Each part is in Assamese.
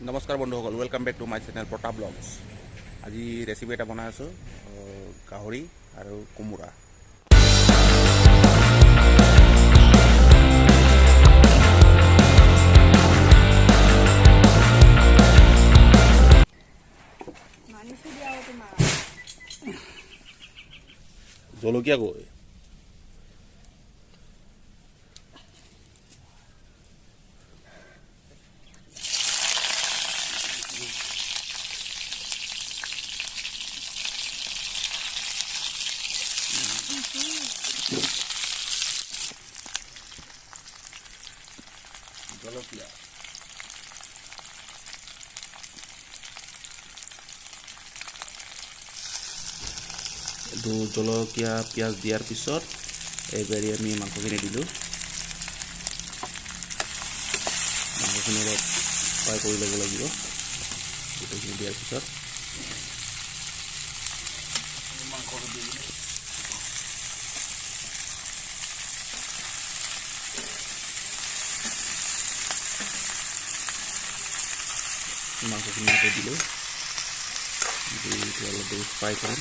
নমস্কাৰ বন্ধুসকল, welcome back to my channel Pratap blogs. আজি ৰেচিপি এটা বনাই আছোঁ, গাহৰি আৰু কোমোৰা। জলকীয়া গৈ জলকীয়া এইটো জলকীয়া পিঁয়াজ দিয়াৰ পিছত এইবাৰি আমি মাংসখিনি দিলোঁ। মাংসখিনি অলপ ফ্ৰাই কৰি ল'ব লাগিব। গোটেইখিনি দিয়াৰ পিছত মাংসখিনি ইয়াতে দিলোঁ। অলপ দেৰি ফ্ৰাই কৰিম।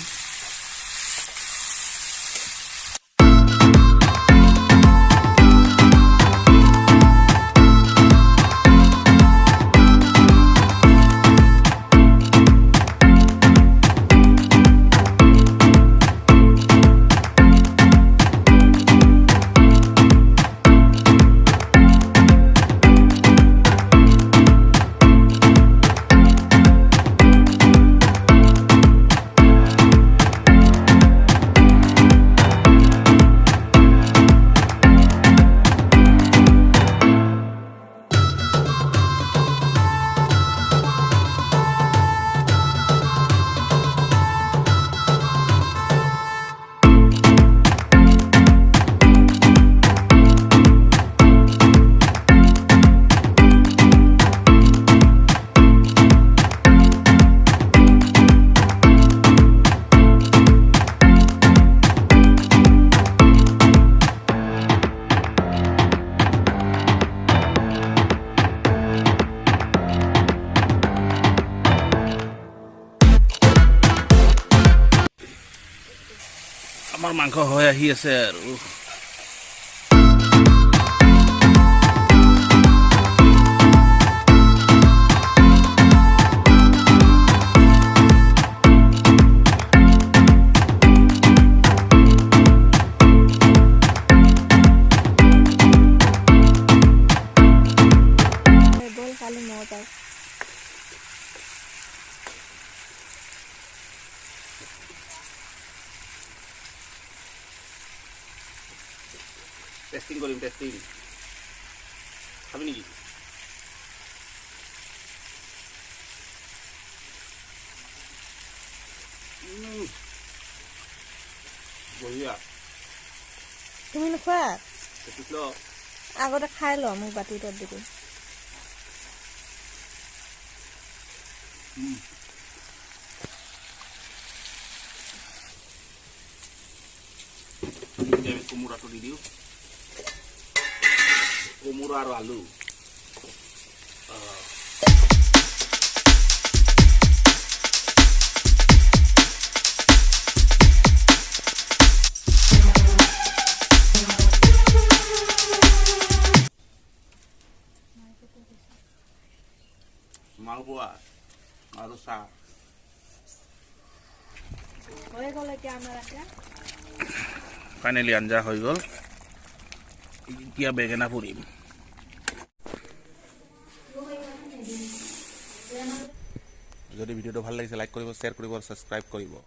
আমাৰ মাংস হৈ আহি আছে আৰু টেষ্টিং কৰিম। খাবি নেকি? বঢ়িয়া। তুমি নোখোৱা? আগতে খাই ল, মোক বাতিটোত দিবি। কোমোৰাটো দি দিওঁ। কোমোৰা আৰু আলু মালপোৱা আৰু চাহ হৈ গ'ল। এতিয়া আমাৰ ফাইনেলি আঞ্জা হৈ গ'ল। এতিয়া বেঙেনা পুৰিম। যদি ভিডিঅ'টো ভাল লাগিছে লাইক কৰিব, শ্বেয়াৰ কৰিব আৰু ছাবস্ক্ৰাইব কৰিব।